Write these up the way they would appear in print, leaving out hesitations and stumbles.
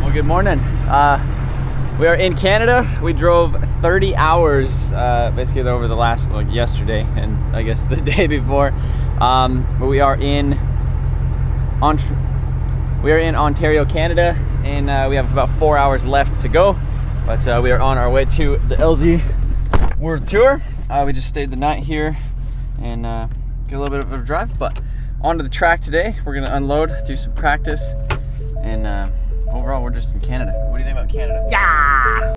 Well, good morning. We are in Canada. We drove 30 hours basically over the last, like yesterday and I guess the day before. But we are in Ontario, Canada, and we have about 4 hours left to go. But we are on our way to the LZ World Tour. We just stayed the night here and get a little bit of a drive, but onto the track today. We're gonna unload, do some practice, and overall we're just in Canada. What do you think about Canada? Yeah!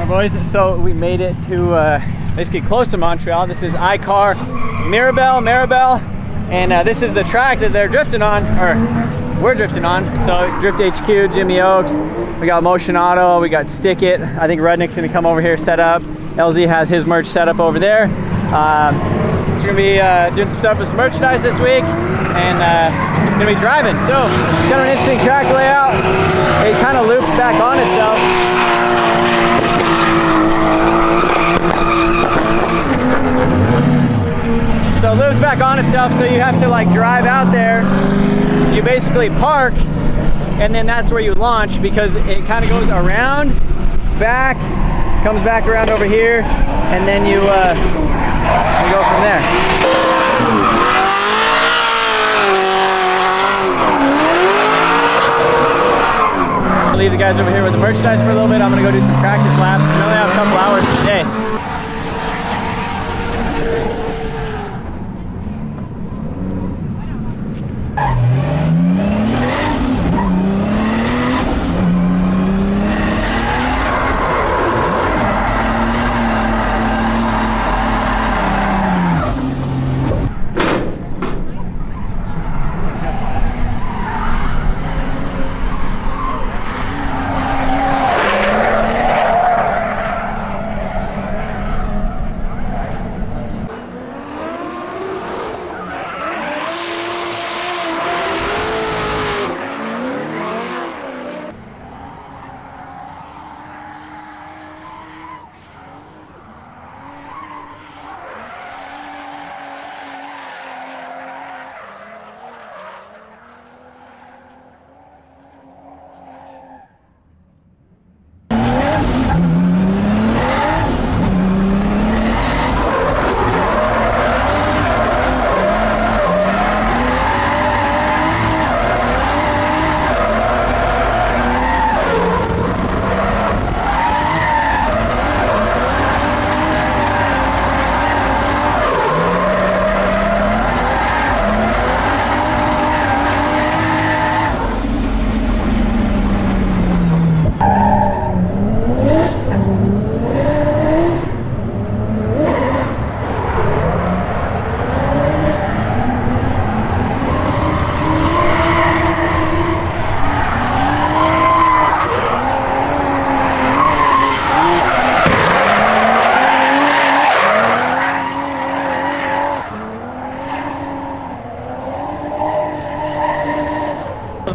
Boys, so we made it to basically close to Montreal. This is iCar Mirabel, and this is the track that they're drifting on, or we're drifting on. So Drift HQ, Jimmy Oaks, we got MotionAuto, we got Stick It. I think Rednick's gonna come over here set up. LZ has his merch set up over there. So we're gonna be doing some stuff with some merchandise this week, and gonna be driving. So it's kind of an interesting track layout. It kind of loops back on itself. So it loops back on itself, so you have to like drive out there. You basically park, and then that's where you launch, because it kind of goes around, back, comes back around over here, and then you go from there. I'll leave the guys over here with the merchandise for a little bit. I'm gonna go do some practice laps. We only have a couple hours today.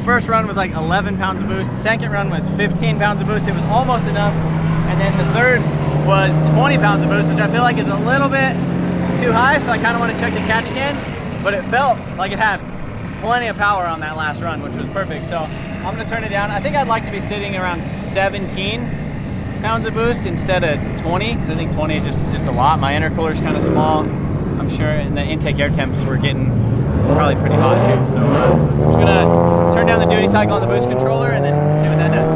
First run was like 11 pounds of boost. Second run was 15 pounds of boost. It was almost enough. And then the third was 20 pounds of boost, which I feel like is a little bit too high. So I kind of want to check the catch can, but it felt like it had plenty of power on that last run, which was perfect. So I'm gonna turn it down. I think I'd like to be sitting around 17 pounds of boost instead of 20, because I think 20 is just a lot. My intercooler's kind of small, I'm sure, and the intake air temps were getting probably pretty hot too. So I'm just gonna turn down the duty cycle on the boost controller and then see what that does.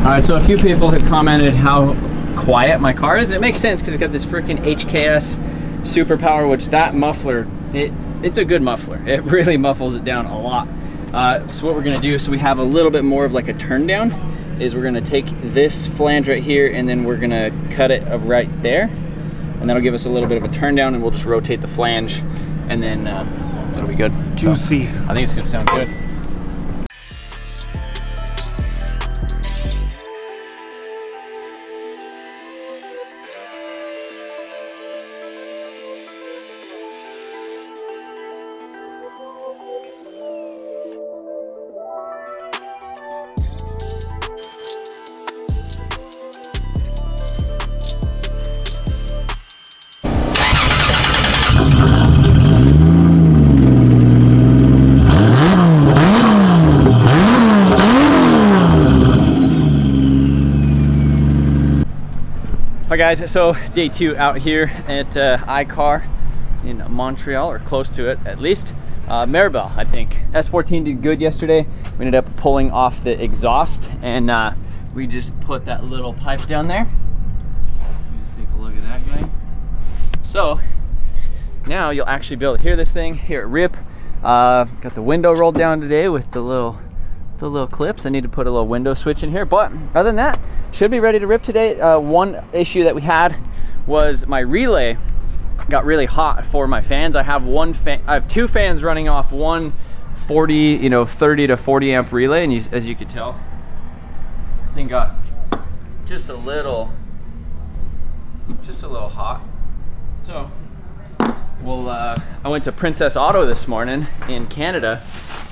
All right, so a few people have commented how quiet my car is. It makes sense because it's got this freaking HKS superpower, which that muffler, it it's a good muffler. It really muffles it down a lot. So what we're gonna do, so we have a little bit more of like a turn down, is we're gonna take this flange right here and then we're gonna cut it right there. And that'll give us a little bit of a turn down, and we'll just rotate the flange, and then it'll be good. Juicy. So, I think it's gonna sound good. All right guys, so day 2 out here at iCar in Montreal, or close to it at least. Maribel, I think. S14 did good yesterday. We ended up pulling off the exhaust, and we just put that little pipe down there. Let's take a look at that guy. So now you'll actually be able to hear this thing, hear it rip. Got the window rolled down today with the little clips. I need to put a little window switch in here, but other than that, should be ready to rip today. One issue that we had was my relay got really hot for my fans. I have I have 2 fans running off one 30 to 40 amp relay, and as you can tell, the thing got just a little hot. So I went to Princess Auto this morning in Canada,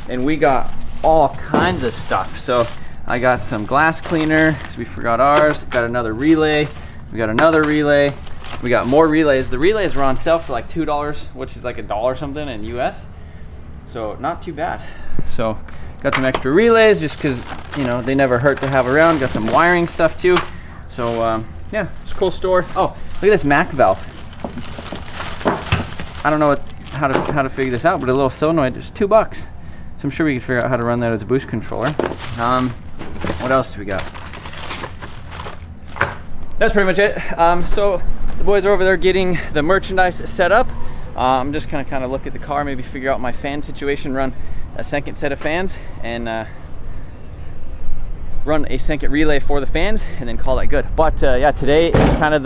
and we got all kinds of stuff. So I got some glass cleaner because we forgot ours, got another relay, we got another relay, we got more relays. The relays were on sale for like $2, which is like $1 something in US, so not too bad. So got some extra relays just because, you know, they never hurt to have around. Got some wiring stuff too. So yeah, it's a cool store. Oh, look at this Mac valve. I don't know how to figure this out, but a little solenoid, just $2. So I'm sure we could figure out how to run that as a boost controller. What else do we got? That's pretty much it. So the boys are over there getting the merchandise set up. I'm just gonna kind of look at the car, maybe figure out my fan situation, run a second set of fans, and run a second relay for the fans, and then call that good. But yeah, today is kind of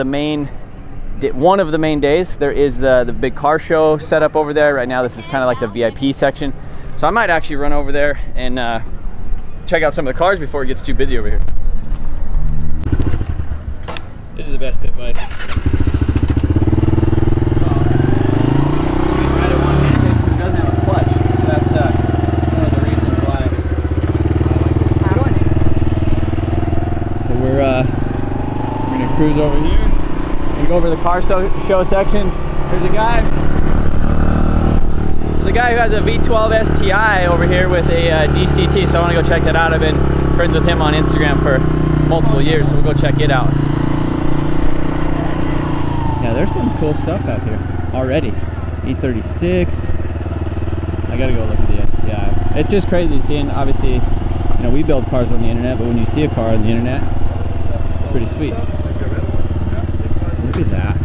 one of the main days. There is the big car show set up over there. Right now this is kind of like the VIP section. So I might actually run over there and check out some of the cars before it gets too busy over here. This is the best pit bike. Cruise over here and go over the car show section. There's a guy who has a V12 STI over here with a DCT, so I want to go check that out. I've been friends with him on Instagram for multiple years, so we'll go check it out. Yeah, there's some cool stuff out here already. 836. I gotta go look at the STI. It's just crazy seeing, obviously, you know, we build cars on the internet, but when you see a car on the internet, it's pretty sweet. Look at that.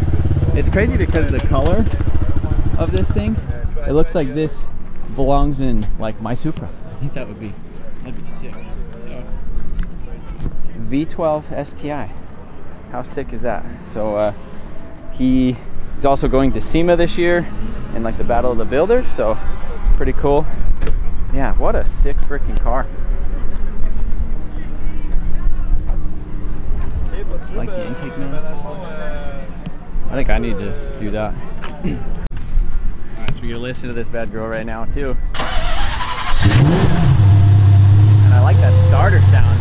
It's crazy because the color of this thing, it looks like this belongs in like my Supra. I think that'd be sick. So V12 STI. How sick is that? So he's also going to SEMA this year in like the Battle of the Builders, so pretty cool. Yeah, what a sick freaking car. Like the intake now. I think I need to do that. Alright, so we're gonna listen to this bad girl right now too. And I like that starter sound.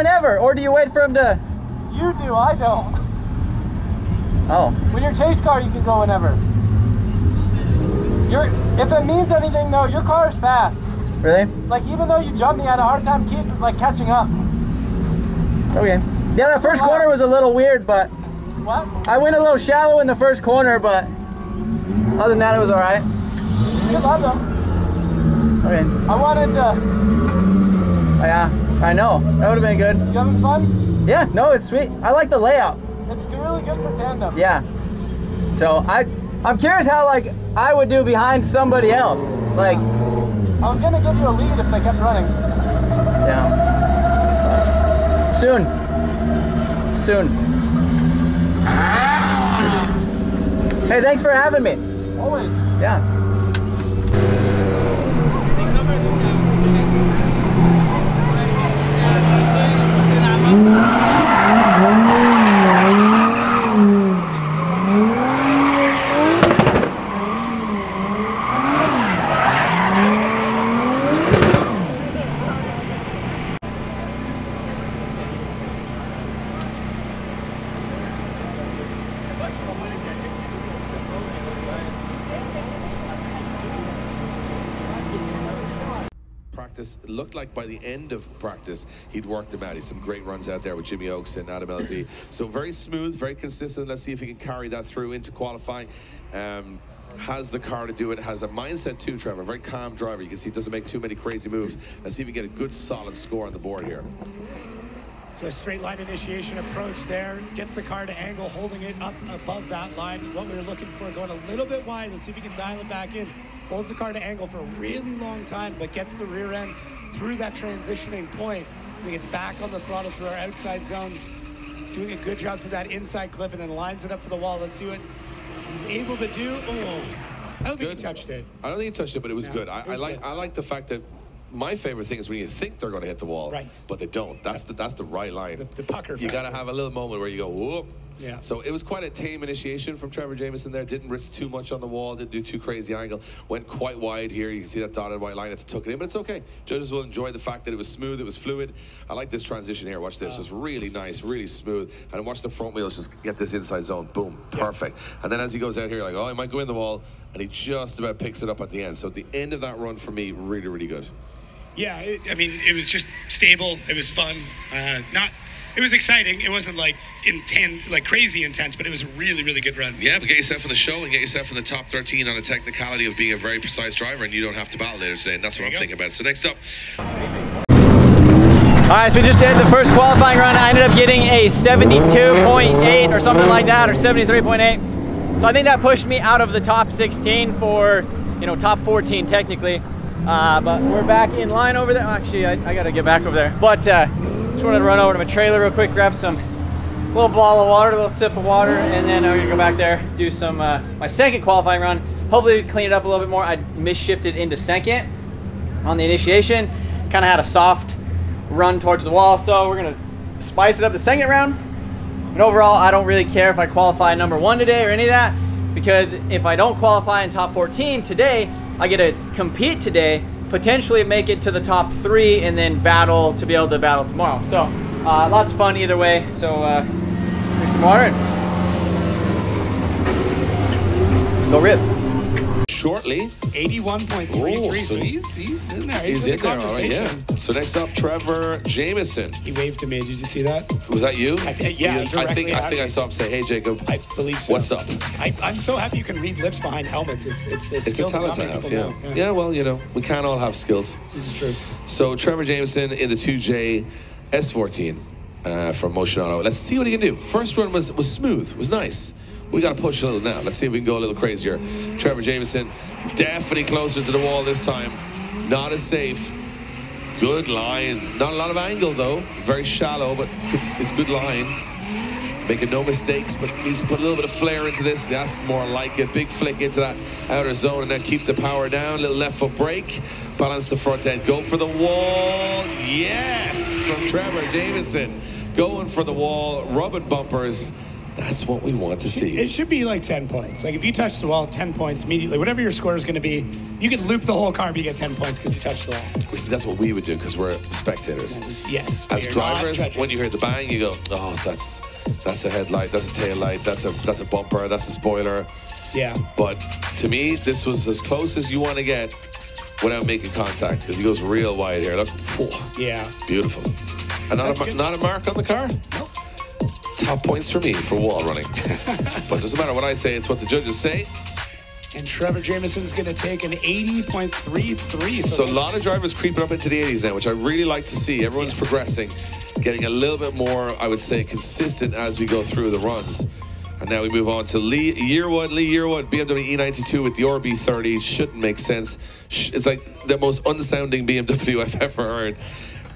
whenever, or do you wait for him to? You do, I don't. Oh. When you're chase car, you can go whenever. If it means anything though, your car is fast. Really? Like even though you jumped me, I had a hard time catching up. Okay. Yeah, that first corner was a little weird, but what? I went a little shallow in the first corner, but other than that, it was all right. Good luck though. Okay. I wanted to. Oh, yeah, I know. That would have been good. You having fun? Yeah. No, it's sweet. I like the layout. It's really good for tandem. Yeah. So I'm curious how like I would do behind somebody else. Like. I was gonna give you a lead if they kept running. Yeah. Soon. Soon. Hey, thanks for having me. Always. Yeah. It looked like by the end of practice, he'd worked him out. He's some great runs out there with Jimmy Oaks and AdamLZ. So very smooth, very consistent. Let's see if he can carry that through into qualifying. Has the car to do it, has a mindset too, Trevor. Very calm driver. You can see he doesn't make too many crazy moves. Let's see if we get a good solid score on the board here. So a straight line initiation approach there, gets the car to angle, holding it up above that line. What we were looking for, going a little bit wide. Let's see if he can dial it back in. Holds the car to angle for a really long time, but gets the rear end through that transitioning point. He gets back on the throttle through our outside zones, doing a good job through that inside clip, and then lines it up for the wall. Let's see what he's able to do. Oh, I don't think he touched it. I don't think he touched it, but it was good. I like the fact that my favorite thing is when you think they're going to hit the wall, right, but they don't. That's the right line. The pucker You got to have a little moment where you go, whoop. Yeah. So it was quite a tame initiation from Trevor Jameson there. Didn't risk too much on the wall, didn't do too crazy angle. Went quite wide here. You can see that dotted white line. It took it in, but it's okay. Judges will enjoy the fact that it was smooth, it was fluid. I like this transition here. Watch this. It's really nice, really smooth. And watch the front wheels just get this inside zone. Boom. Perfect. And then as he goes out here, like, oh, he might go in the wall, and he just about picks it up at the end. So the end of that run for me, really, really good. Yeah, I mean, it was just stable. It was fun. It was exciting. It wasn't like intense, like crazy intense, but it was a really, really good run. Yeah, but get yourself in the show and get yourself in the top 13 on a technicality of being a very precise driver, and you don't have to battle later today, and that's what I'm thinking about. So next up. All right, so we just did the first qualifying run. I ended up getting a 72.8 or something like that, or 73.8. So I think that pushed me out of the top 16 for, you know, top 14 technically. But we're back in line over there. Actually, I gotta get back over there. But just wanted to run over to my trailer real quick, grab some little bottle of water, a little sip of water, and then I'm gonna go back there, do some my second qualifying run. Hopefully clean it up a little bit more. I misshifted into second on the initiation. Kind of had a soft run towards the wall, so we're gonna spice it up the second round. And overall, I don't really care if I qualify number 1 today or any of that, because if I don't qualify in top 14 today, I get to compete today, potentially make it to the top 3, and then battle to be able to battle tomorrow. So lots of fun either way. So here's some water. Go rip. Shortly. 81.33. So he's in there. He's in there, all right, yeah. So next up, Trevor Jameson. He waved to me. Did you see that? Was that you? Yeah, I think I saw him say, "Hey, Jacob." I believe so. What's up? I'm so happy you can read lips behind helmets. It's a talent to have. Yeah. Well, you know, we can't all have skills. This is true. So Trevor Jameson in the 2J S14 from MotionAuto. Let's see what he can do. First run was smooth. Was nice. We got to push a little now. Let's see if we can go a little crazier. Trevor Jameson, definitely closer to the wall this time. Not as safe. Good line. Not a lot of angle, though. Very shallow, but it's good line. Making no mistakes, but needs to put a little bit of flair into this. That's more like it. Big flick into that outer zone, and then keep the power down. Little left foot brake. Balance the front end. Go for the wall. Yes! From Trevor Jameson. Going for the wall. Rubbing bumpers. That's what we want to see. It should be like 10 points. Like if you touch the wall, 10 points immediately. Whatever your score is going to be, you can loop the whole car, but you get 10 points because you touched the wall. See, that's what we would do because we're spectators. Yes. As drivers, when you hear the bang, you go, "Oh, that's a headlight, that's a tail light, that's a bumper, that's a spoiler." Yeah. But to me, this was as close as you want to get without making contact because he goes real wide here. Look, whoa, yeah, beautiful. And not a mark on the car. Nope. Top points for me for wall running. But it doesn't matter what I say, it's what the judges say. And Trevor Jameson's going to take an 80.33. So a lot of drivers creeping up into the 80s now, which I really like to see. Everyone's progressing, getting a little bit more, I would say, consistent as we go through the runs. And now we move on to Lee Yearwood, BMW E92 with the RB30. Shouldn't make sense. It's like the most unsounding BMW I've ever heard.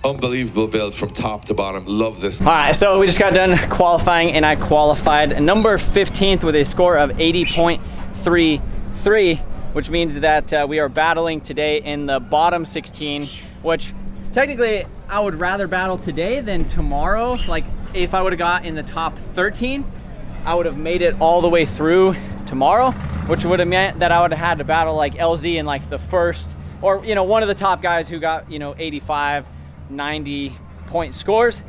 Unbelievable build from top to bottom. Love this. All right, so we just got done qualifying, and I qualified number 15th with a score of 80.33, which means that we are battling today in the bottom 16, which technically I would rather battle today than tomorrow. Like if I would have got in the top 13, I would have made it all the way through tomorrow, which would have meant that I would have had to battle like LZ in like the first, or you know, one of the top guys who got, you know, 85, 90 point scores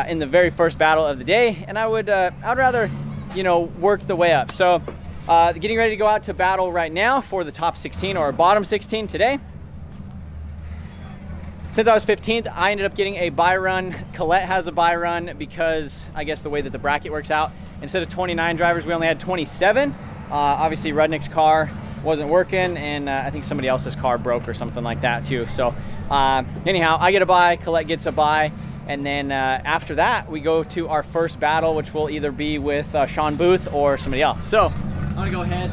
in the very first battle of the day, and I'd rather, you know, work the way up. So getting ready to go out to battle right now for the top 16 or bottom 16 today. Since I was 15th, I ended up getting a buy run. Colette has a buy run because I guess the way that the bracket works out, instead of 29 drivers, we only had 27. Obviously Rudnick's car wasn't working, and I think somebody else's car broke or something like that too. So anyhow, I get a buy, Colette gets a buy, and then after that we go to our first battle, which will either be with Sean Booth or somebody else. So I'm gonna go ahead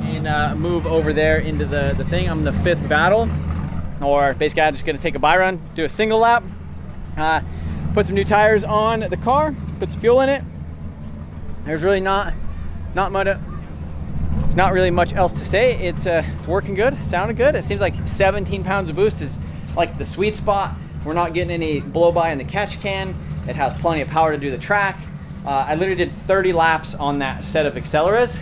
and move over there into the thing. I'm in the 5th battle, or basically I'm just gonna take a buy run, do a single lap, put some new tires on the car, put some fuel in it. There's really not really much else to say. It's working good, sounded good. It seems like 17 pounds of boost is like the sweet spot. We're not getting any blow by in the catch can. It has plenty of power to do the track. I literally did 30 laps on that set of acceleras,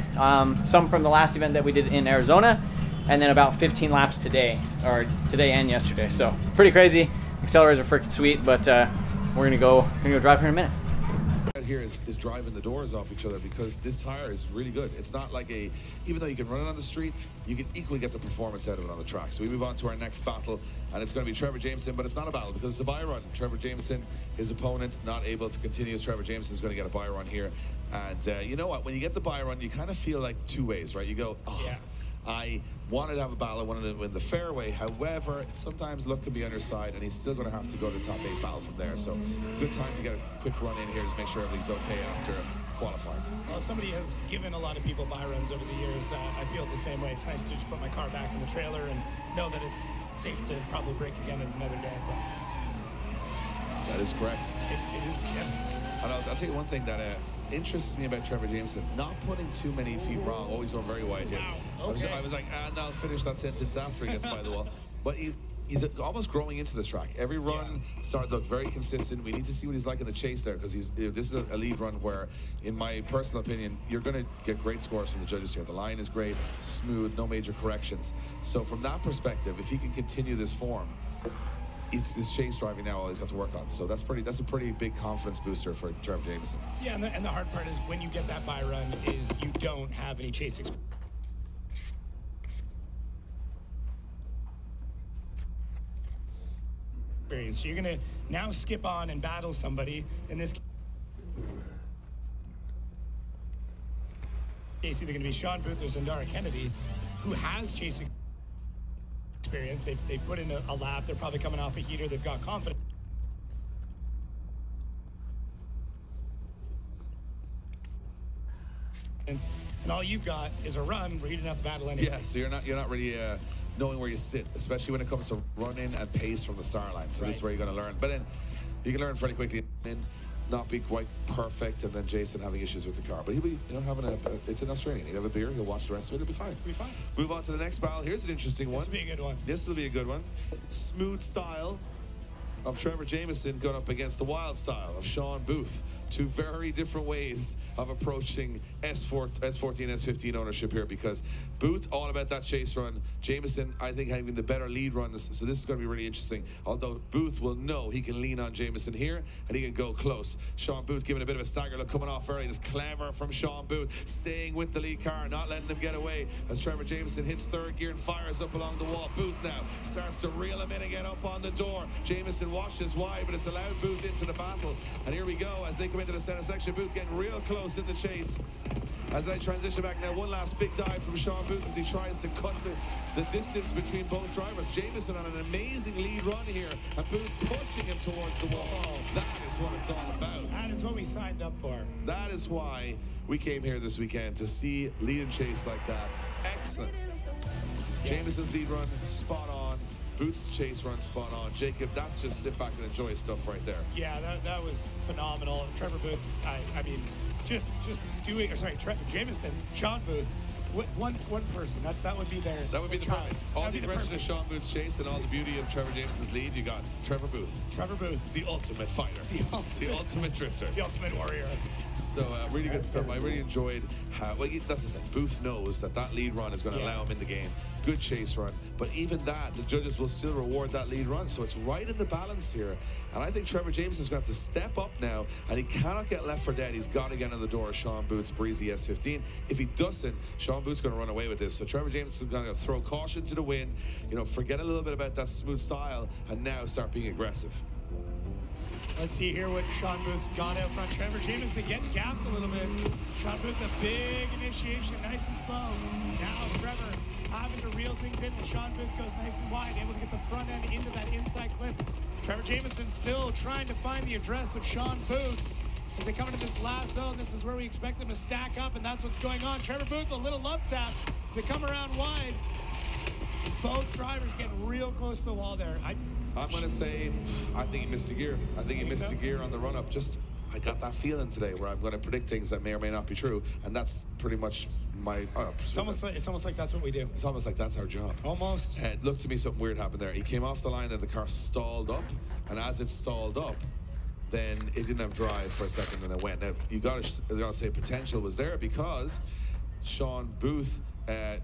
some from the last event that we did in Arizona, and then about 15 laps today, or today and yesterday. So pretty crazy. Accelerators are freaking sweet, but we're gonna go drive here in a minute. Here is driving the doors off each other because this tire is really good. It's not like even though you can run it on the street, you can equally get the performance out of it on the track. So we move on to our next battle, and it's going to be Trevor Jameson, but it's not a battle because it's a buy run. Trevor Jameson, his opponent, not able to continue. Trevor Jameson is going to get a buy run here. And you know what? When you get the buy run, you kind of feel like two ways, right? You go, oh, yeah, I wanted to have a battle, I wanted to win the fairway. However, sometimes luck can be on your side, and he's still going to have to go to the top 8 battle from there. So good time to get a quick run in here to make sure everything's okay after qualifying. Well, somebody has given a lot of people buy runs over the years. I feel the same way. It's nice to just put my car back in the trailer and know that it's safe to probably break again in another day. But that is correct. It is, yeah. And I'll tell you one thing that interests me about Trevor Jameson, not putting too many feet wrong, always going very wide here. Wow. Okay. I was like, no, I'll finish that sentence after he gets by the wall. But he's almost growing into this track. Every run started to look very consistent. We need to see what he's like in the chase there, because this is a lead run where, in my personal opinion, you're going to get great scores from the judges here. The line is great, smooth, no major corrections. So from that perspective, if he can continue this form, it's this chase driving now all he's got to work on. So that's a pretty big confidence booster for Trevor Jameson. Yeah, and the hard part is when you get that buy run is you don't have any chase experience. So you're gonna now skip on and battle somebody. In this case, either gonna be Sean Booth or Zandara Kennedy, who has chasing experience. They've put in a lap. They're probably coming off a heater. They've got confidence. And all you've got is a run where you didn't have to battle anything. Yeah, so you're not really knowing where you sit, especially when it comes to running and pace from the start line. So this is where you're going to learn. But then you can learn pretty quickly and not be quite perfect, and then Jason having issues with the car. But he'll be, it's an Australian. He'll have a beer. He'll watch the rest of it. It'll be fine. It'll be fine. Move on to the next battle. Here's an interesting one. This will be a good one. This will be a good one. Smooth style of Trevor Jameson going up against the wild style of Sean Booth. two very different ways of approaching S14, S15 ownership here, because Booth, all about that chase run. Jameson, I think, having the better lead runs, so this is going to be really interesting. Although Booth will know he can lean on Jameson here, and he can go close. Sean Booth giving a bit of a stagger look, coming off early. It's clever from Sean Booth, staying with the lead car, not letting him get away, as Trevor Jameson hits third gear and fires up along the wall. Booth now starts to reel him in and get up on the door. Jameson washes wide, but it's allowed Booth into the battle. And here we go, as they come into the center section. Booth getting real close in the chase. As they transition back now, one last big dive from Sean Booth as he tries to cut the distance between both drivers. Jameson on an amazing lead run here, and Booth pushing him towards the wall. That is what it's all about. That is what we signed up for. That is why we came here this weekend, to see lead and chase like that. Excellent. Jameson's lead run, spot on. Booth's chase run, spot on. Jacob, that's just sit back and enjoy stuff right there. Yeah, that was phenomenal. Trevor Booth, I mean, just doing, or sorry, Jameson, Sean Booth, one person. That would be their. That would be the perfect. All the direction of Sean Booth's chase and all the beauty of Trevor Jameson's lead, you got Trevor Booth. Trevor Booth, the ultimate fighter, the ultimate drifter, the ultimate warrior. So really good stuff. I really enjoyed how. Well, that's the thing. Booth knows that lead run is going to allow him in the game. Good chase run, but even that, the judges will still reward that lead run. So it's right in the balance here, and I think Trevor Jameson's going to have to step up now, and he cannot get left for dead. He's got to get in the door of Sean Booth's breezy S15. If he doesn't, Sean Booth's going to run away with this. So Trevor Jameson's going to throw caution to the wind. You know, forget a little bit about that smooth style, and now start being aggressive. Let's see here what Sean Booth's got out front. Trevor Jameson getting gapped a little bit. Sean Booth, a big initiation, nice and slow. Now Trevor having to reel things in. Sean Booth goes nice and wide, able to get the front end into that inside clip. Trevor Jameson still trying to find the address of Sean Booth. As they come into this last zone, this is where we expect them to stack up, and that's what's going on. Trevor Booth, a little love tap as they come around wide. Both drivers getting real close to the wall there. I'm going to say, I think he missed a gear. I think he missed a gear on the run-up. I got that feeling today where I'm going to predict things that may or may not be true, and that's pretty much my... It's almost like that's what we do. It's almost like that's our job. Almost. Look, to me, something weird happened there. He came off the line and the car stalled up, and as it stalled up, then it didn't have drive for a second and it went. Now, you got to say potential was there, because Sean Booth,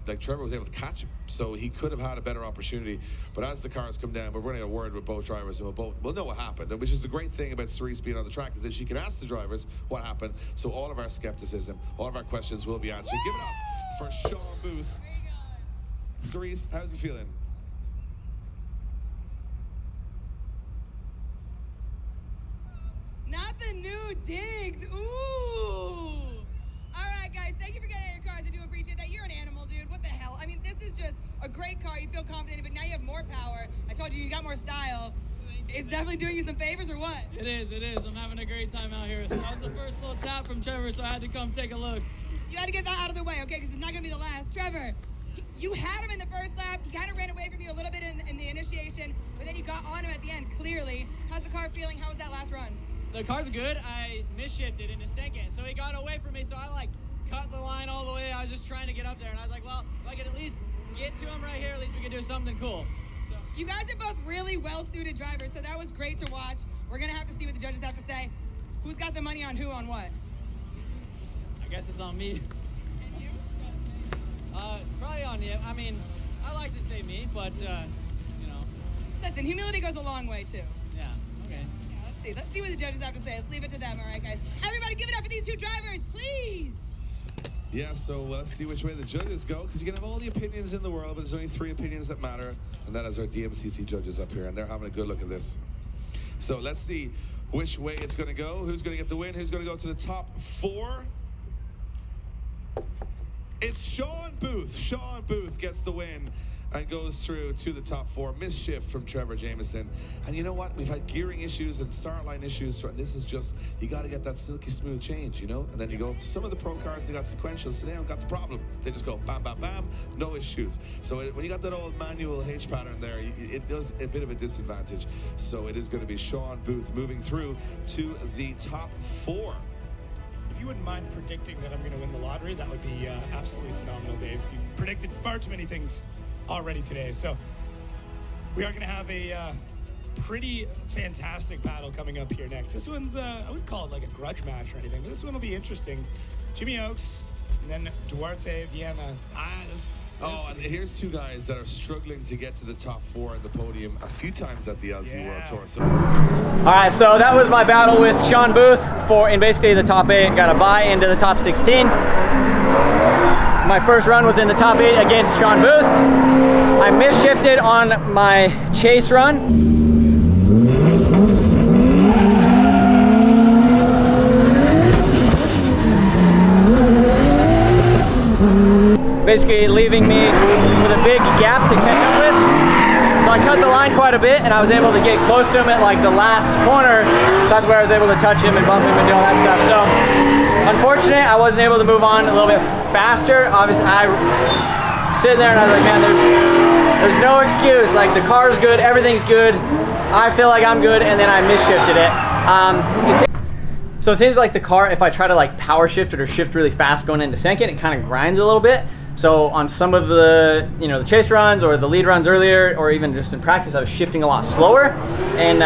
like Trevor was able to catch him, so he could have had a better opportunity. But as the cars come down, we're running a word with both drivers, and we'll know what happened. Which is the great thing about Cerise being on the track, is that she can ask the drivers what happened. So all of our skepticism, all of our questions will be answered. Give it up for Sean Booth. Cerise, how's he feeling? Not the new digs. Ooh. All right, guys, thank you for getting out of your cars. I do appreciate that. You're an animal, dude. What the hell? I mean, this is just a great car. You feel confident, but now you have more power. I told you got more style. It's definitely doing you some favors, or what? It is. I'm having a great time out here. That was the first little tap from Trevor, so I had to come take a look. You had to get that out of the way, okay? Because it's not going to be the last. Trevor, you had him in the first lap. He kind of ran away from you a little bit in the initiation, but then you got on him at the end, clearly. How's the car feeling? How was that last run? The car's good. I misshifted into second, so he got away from me, so I cut the line all the way. I was just trying to get up there, and I was like, well, if I could at least get to him right here, at least we could do something cool. So you guys are both really well-suited drivers, so that was great to watch. We're going to have to see what the judges have to say. Who's got the money on who on what? I guess it's on me. And you? Probably on you. I mean, I like to say me, but, you know. Listen, humility goes a long way, too. Yeah, okay. Let's see what the judges have to say. Let's leave it to them, all right, guys? Everybody give it up for these two drivers, please! Yeah, so let's see which way the judges go, because you can have all the opinions in the world, but there's only 3 opinions that matter, and that is our DMCC judges up here, and they're having a good look at this. So let's see which way it's going to go, who's going to get the win, who's going to go to the top 4. It's Sean Booth. Sean Booth gets the win and goes through to the top 4. Misshift from Trevor Jameson. And you know what? We've had gearing issues and start line issues. And this is just, you got to get that silky smooth change, you know? And then you go to some of the pro cars, they got sequential, so they don't got the problem. They just go bam, bam, bam, no issues. So when you got that old manual H pattern there, it does a bit of a disadvantage. So it is going to be Sean Booth moving through to the top 4. If you wouldn't mind predicting that I'm going to win the lottery, that would be absolutely phenomenal, Dave. You've predicted far too many things already today. So we are going to have a pretty fantastic battle coming up here next. This one's, I wouldn't call it like a grudge match or anything, but this one will be interesting. Jimmy Oaks and then Duarte Vienna. And here's two guys that are struggling to get to the top 4 in the podium a few times at the LZ World Tour. So. All right, so that was my battle with Sean Booth in basically the top 8. Got a bye into the top 16. My first run was in the top 8 against Sean Booth. I misshifted on my chase run. Basically leaving me with a big gap to catch up with. So I cut the line quite a bit and I was able to get close to him at like the last corner. So that's where I was able to touch him and bump him and do all that stuff. So unfortunate, I wasn't able to move on a little bit faster. Obviously, I sitting there and I was like, man, there's no excuse. Like the car's good, everything's good. I feel like I'm good, and then I misshifted it. So it seems like the car, if I try to like power shift it or shift really fast going into second, it kind of grinds a little bit. So on some of the, the chase runs or the lead runs earlier, or even just in practice, I was shifting a lot slower. And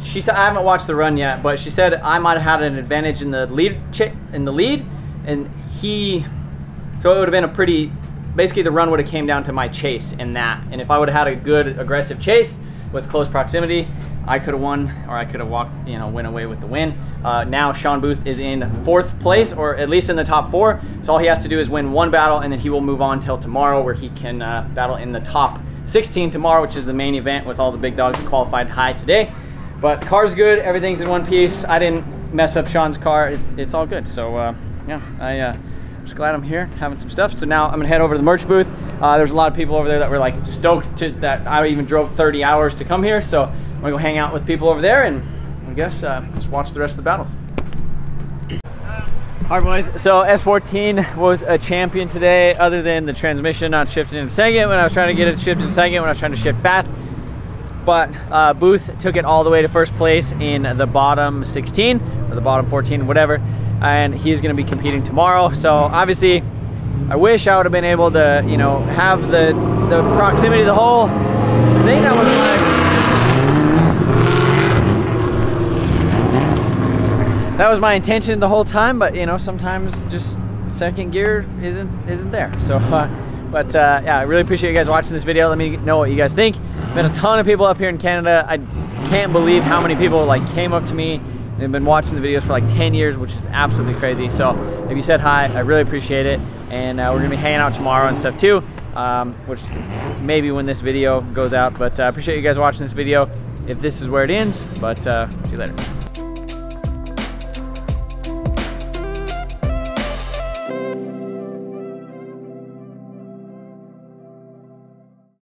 she said, I haven't watched the run yet, but she said I might have had an advantage in the lead, and so it would have been a pretty, basically the run would have came down to my chase in that. And if I would have had a good aggressive chase with close proximity, I could have won, or I could have walked, went away with the win. Now Sean Booth is in 4th place, or at least in the top 4. So all he has to do is win 1 battle, and then he will move on till tomorrow, where he can battle in the top 16 tomorrow, which is the main event with all the big dogs qualified high today. But car's good, everything's in one piece. I didn't mess up Sean's car. It's all good. So yeah, I'm just glad I'm here having some stuff. So now I'm gonna head over to the merch booth. There's a lot of people over there that were like stoked that I even drove 30 hours to come here. So I'm gonna go hang out with people over there, and I guess just watch the rest of the battles. All right, boys, so S14 was a champion today, other than the transmission not shifting in second when I was trying to get it shifted in second when I was trying to shift fast. But Booth took it all the way to 1st place in the bottom 16, or the bottom 14, whatever, and he's gonna be competing tomorrow. So obviously, I wish I would have been able to, have the proximity to the hole. I think that was my intention the whole time, but sometimes just second gear isn't there. So yeah, I really appreciate you guys watching this video. Let me know what you guys think. Been a ton of people up here in Canada. I can't believe how many people like came up to me and have been watching the videos for like 10 years, which is absolutely crazy. So if you said hi, I really appreciate it. And we're gonna be hanging out tomorrow and stuff too, which maybe when this video goes out. But I appreciate you guys watching this video. If this is where it ends, but see you later.